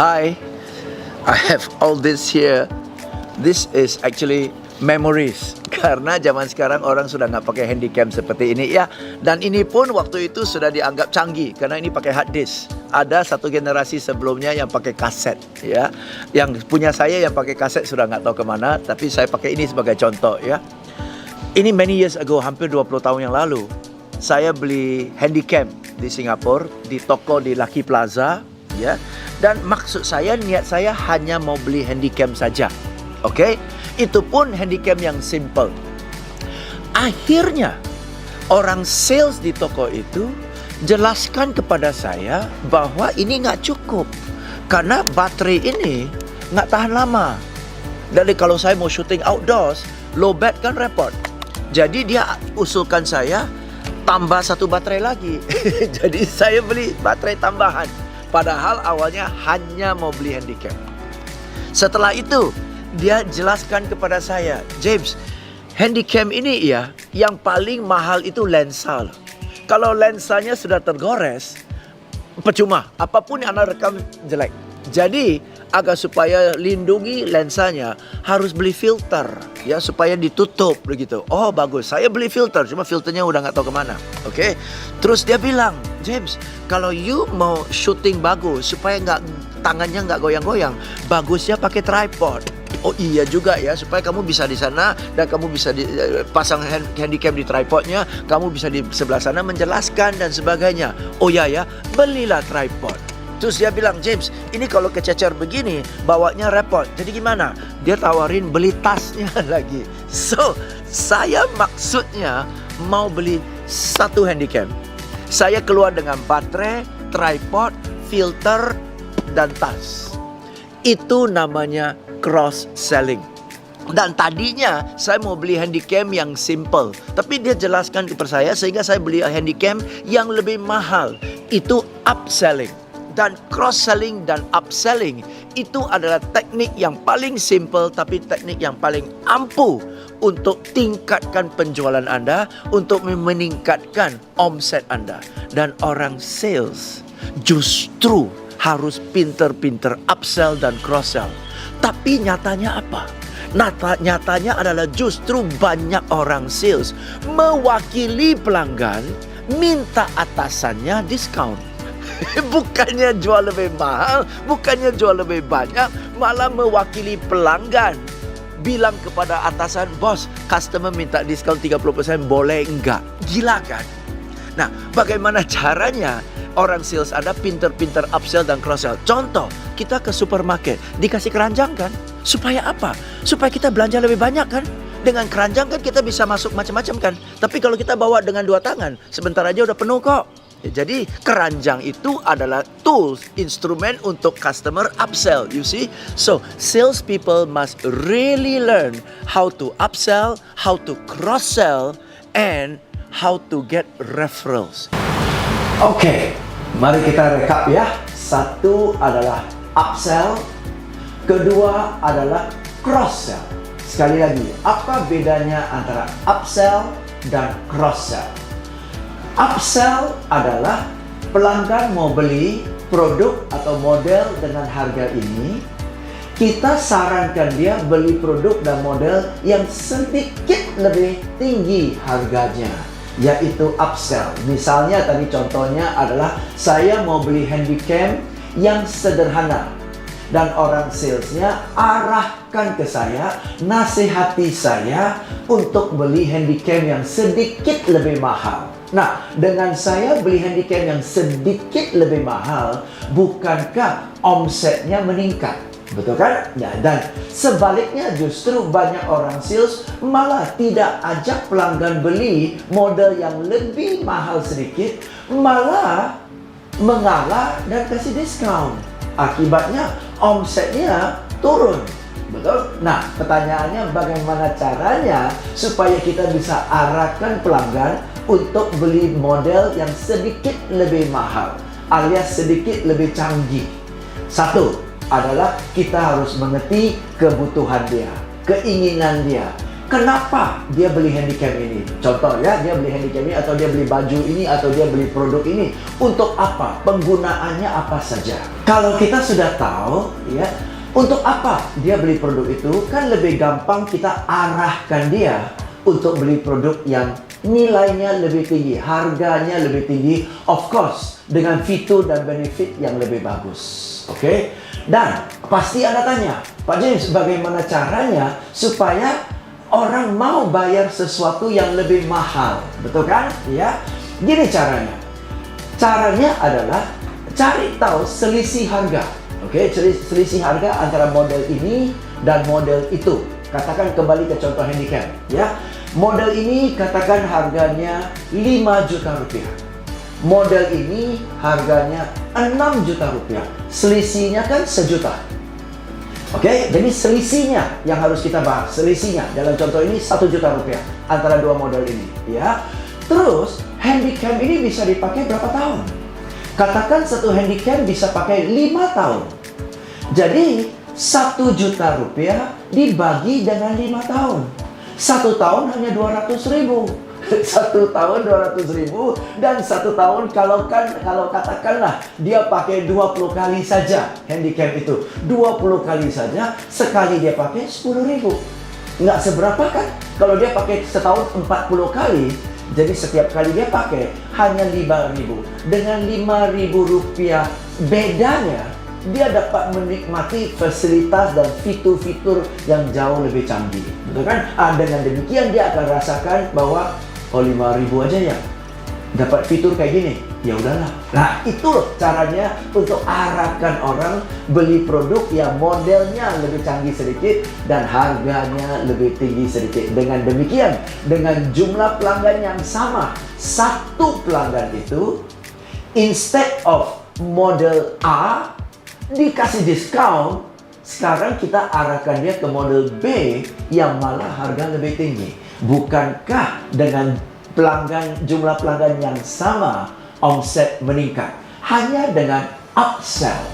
Hi, I have all this here. This is actually memories. Karena zaman sekarang orang sudah nggak pakai handycam seperti ini ya. Dan ini pun waktu itu sudah dianggap canggih karena ini pakai hard disk. Ada satu generasi sebelumnya yang pakai kaset ya. Yang punya saya yang pakai kaset sudah nggak tahu kemana. Tapi saya pakai ini sebagai contoh ya. Ini many years ago, hampir 20 tahun yang lalu. Saya beli handycam di Singapura, di toko di Lucky Plaza ya. Dan maksud saya, niat saya hanya mau beli handycam saja. Oke? Itu pun handycam yang simple. Akhirnya orang sales di toko itu jelaskan kepada saya bahwa ini nggak cukup. Karena baterai ini nggak tahan lama. Jadi kalau saya mau syuting outdoors, low bat kan repot. Jadi dia usulkan saya tambah satu baterai lagi. Jadi saya beli baterai tambahan. Padahal awalnya hanya mau beli handycam. Setelah itu dia jelaskan kepada saya, James, handycam ini ya, yang paling mahal itu lensa. Kalau lensanya sudah tergores, percuma, apapun yang Anda rekam jelek. Jadi agar supaya lindungi lensanya harus beli filter ya, supaya ditutup begitu. Oh bagus, saya beli filter, cuma filternya udah nggak tahu kemana. Oke. Terus dia bilang, James, kalau you mau syuting bagus supaya tangannya nggak goyang-goyang, bagusnya pakai tripod. Oh iya juga ya, supaya kamu bisa di sana dan kamu bisa pasang handycam di tripodnya, kamu bisa di sebelah sana menjelaskan dan sebagainya. Oh iya ya, belilah tripod. Terus dia bilang, James, ini kalau kececer begini, bawanya repot. Jadi gimana? Dia tawarin beli tasnya lagi. So, saya maksudnya mau beli satu handycam. Saya keluar dengan baterai, tripod, filter, dan tas. Itu namanya cross-selling. Dan tadinya saya mau beli handycam yang simple. Tapi dia jelaskan kepada saya sehingga saya beli handycam yang lebih mahal. Itu upselling. Dan cross-selling dan upselling itu adalah teknik yang paling simple tapi teknik yang paling ampuh untuk tingkatkan penjualan Anda, untuk meningkatkan omset Anda. Dan orang sales justru harus pinter-pinter upsell dan cross-sell. Tapi nyatanya apa? Nyatanya adalah justru banyak orang sales mewakili pelanggan minta atasannya diskon. Bukannya jual lebih mahal, bukannya jual lebih banyak, malah mewakili pelanggan. Bilang kepada atasan, bos, customer minta diskon 30%, boleh enggak? Gila kan? Nah, bagaimana caranya orang sales Anda pinter-pinter upsell dan cross-sell? Contoh, kita ke supermarket, dikasih keranjang kan? Supaya apa? Supaya kita belanja lebih banyak kan? Dengan keranjang kan kita bisa masuk macam-macam kan? Tapi kalau kita bawa dengan dua tangan, sebentar aja udah penuh kok. Jadi keranjang itu adalah tools, instrumen untuk customer upsell, you see. So sales people must really learn how to upsell, how to cross sell, and how to get referrals. Oke, mari kita rekap ya. Satu adalah upsell, kedua adalah cross sell. Sekali lagi, apa bedanya antara upsell dan cross sell? Upsell adalah pelanggan mau beli produk atau model dengan harga ini, kita sarankan dia beli produk dan model yang sedikit lebih tinggi harganya, yaitu upsell. Misalnya tadi contohnya adalah saya mau beli handycam yang sederhana, dan orang salesnya arahkan ke saya, nasihati saya untuk beli handycam yang sedikit lebih mahal. Nah, dengan saya beli handycam yang sedikit lebih mahal, bukankah omsetnya meningkat? Betul kan? Ya, dan sebaliknya justru banyak orang sales malah tidak ajak pelanggan beli model yang lebih mahal sedikit, malah mengalah dan kasih diskon. Akibatnya omsetnya turun. Betul? Nah, pertanyaannya bagaimana caranya supaya kita bisa arahkan pelanggan untuk beli model yang sedikit lebih mahal alias sedikit lebih canggih. Satu adalah kita harus mengerti kebutuhan dia, keinginan dia. kenapa dia beli handycam ini? Contoh ya, dia beli handycam ini, atau dia beli baju ini, atau dia beli produk ini. Untuk apa? Penggunaannya apa saja? Kalau kita sudah tahu, ya, untuk apa dia beli produk itu, kan lebih gampang kita arahkan dia untuk beli produk yang nilainya lebih tinggi, harganya lebih tinggi, of course, dengan fitur dan benefit yang lebih bagus. Oke? Dan pasti Anda tanya, Pak James, bagaimana caranya supaya orang mau bayar sesuatu yang lebih mahal? Betul kan? Ya. Gini caranya. Caranya adalah cari tahu selisih harga. Oke, selisih harga antara model ini dan model itu. Katakan kembali ke contoh handycam, ya. Model ini katakan harganya 5 juta rupiah. Model ini harganya 6 juta rupiah. Selisihnya kan 1 juta. Oke, jadi selisihnya yang harus kita bahas. Selisihnya dalam contoh ini 1 juta rupiah antara dua model ini, ya. Terus handycam ini bisa dipakai berapa tahun? Katakan satu handycam bisa pakai 5 tahun. Jadi 1 juta rupiah dibagi dengan 5 tahun. 1 tahun hanya 200.000. 1 tahun 200.000, dan 1 tahun kalau katakanlah dia pakai 20 kali saja handycam itu. 20 kali saja, sekali dia pakai 10.000. Nggak seberapa kan? Kalau dia pakai setahun 40 kali, jadi setiap kali dia pakai hanya 5.000. Dengan 5.000 rupiah bedanya, dia dapat menikmati fasilitas dan fitur-fitur yang jauh lebih canggih. Betul kan? Dengan demikian dia akan rasakan bahwa 5.000 aja ya dapat fitur kayak gini. Ya udahlah. Nah, itu loh caranya untuk arahkan orang beli produk yang modelnya lebih canggih sedikit dan harganya lebih tinggi sedikit. Dengan demikian, dengan jumlah pelanggan yang sama, satu pelanggan itu instead of model A dikasih diskon, sekarang kita arahkan dia ke model B yang malah harga lebih tinggi. Bukankah dengan jumlah pelanggan yang sama, omset meningkat hanya dengan upsell?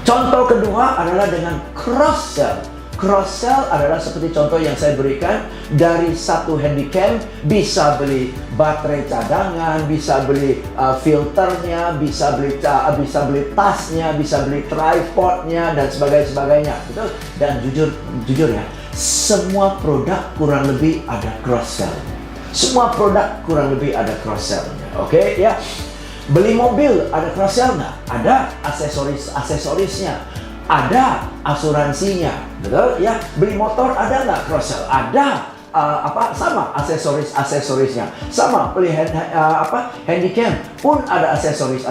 Contoh kedua adalah dengan cross sell. Cross sell adalah seperti contoh yang saya berikan. Dari satu handycam bisa beli baterai cadangan, bisa beli filternya, bisa beli tasnya, bisa beli tripodnya dan sebagainya. Betul? Dan jujur ya, semua produk kurang lebih ada cross sell. Semua produk kurang lebih ada cross sell-nya. Oke, ya. Beli mobil ada cross sell nggak? Ada aksesorisnya. Ada asuransinya, betul ya. Beli motor ada nggak cross sell? Ada. Sama aksesorisnya. Sama beli handycam pun ada aksesoris.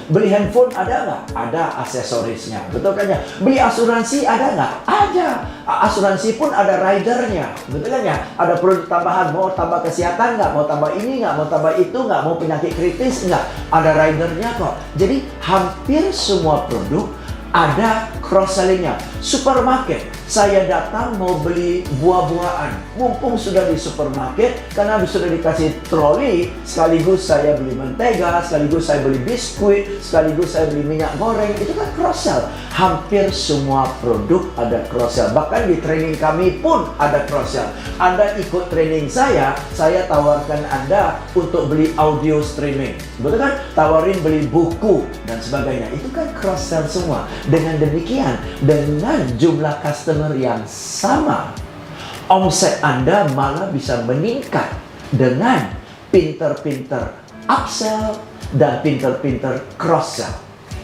Beli handphone ada nggak? Ada aksesorisnya, betul kan ya. Beli asuransi ada nggak? Ada. Asuransi pun ada ridernya, betul kan ya. Ada produk tambahan, mau tambah kesehatan nggak? Mau tambah ini nggak? Mau tambah itu nggak? Mau penyakit kritis nggak? Ada ridernya kok. Jadi hampir semua produk ada cross-sellingnya. Supermarket, saya datang mau beli buah-buahan, mumpung sudah di supermarket, karena sudah dikasih troli, sekaligus saya beli mentega, sekaligus saya beli biskuit, sekaligus saya beli minyak goreng. Itu kan cross-sell. Hampir semua produk ada cross-sell. Bahkan di training kami pun ada cross-sell. Anda ikut training saya tawarkan Anda untuk beli audio streaming, betul kan? Tawarin beli buku dan sebagainya. Itu kan cross-sell semua. Dengan demikian, dengan jumlah customer yang sama, omset Anda malah bisa meningkat dengan pinter-pinter upsell dan pinter-pinter cross-sell.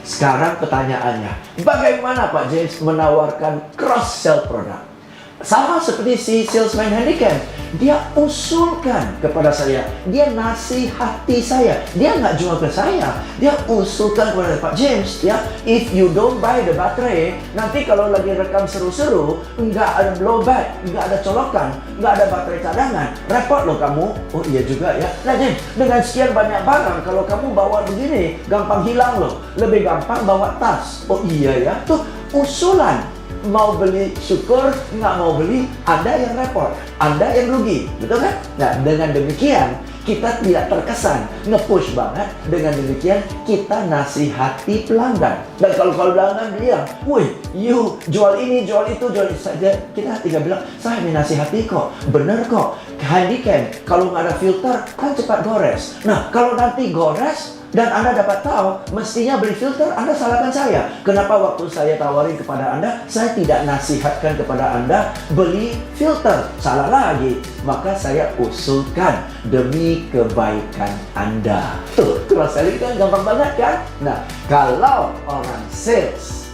Sekarang pertanyaannya, bagaimana Pak James menawarkan cross-sell produk? Sama seperti si salesman handycam. Dia usulkan kepada saya. Dia nasihati saya. Dia nggak jual ke saya. Dia usulkan kepada Pak James, ya, if you don't buy the battery, nanti kalau lagi rekam seru-seru, nggak ada blowback, nggak ada colokan, nggak ada baterai cadangan, repot loh kamu. Oh iya juga ya. Nah James, dengan sekian banyak barang, kalau kamu bawa begini, gampang hilang loh. Lebih gampang bawa tas. Oh iya ya. Tuh usulan. Mau beli syukur, nggak mau beli, Anda yang repot, Anda yang rugi, betul kan? Nah, dengan demikian kita tidak terkesan nge-push banget. Dengan demikian kita nasihati pelanggan. Dan kalau pelanggan bilang, "Woi, you jual ini, jual itu, jual itu saja," kita tinggal bilang, "Saya menasihati kok, bener kok. Handycam kalau nggak ada filter kan cepat gores. Nah, kalau nanti gores dan Anda dapat tahu mestinya beli filter, Anda salahkan saya. Kenapa waktu saya tawarin kepada Anda, saya tidak nasihatkan kepada Anda beli filter? Salah lagi. Maka saya usulkan demi kebaikan Anda." Tuh, cross-selling kan gampang banget kan? Nah, kalau orang sales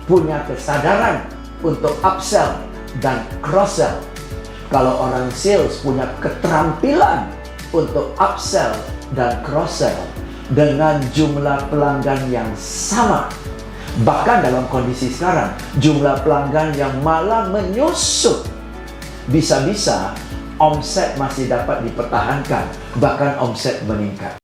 punya kesadaran untuk upsell dan cross-sell, kalau orang sales punya keterampilan untuk upsell dan cross-sell dengan jumlah pelanggan yang sama, bahkan dalam kondisi sekarang jumlah pelanggan yang malah menyusut, bisa-bisa omset masih dapat dipertahankan, bahkan omset meningkat.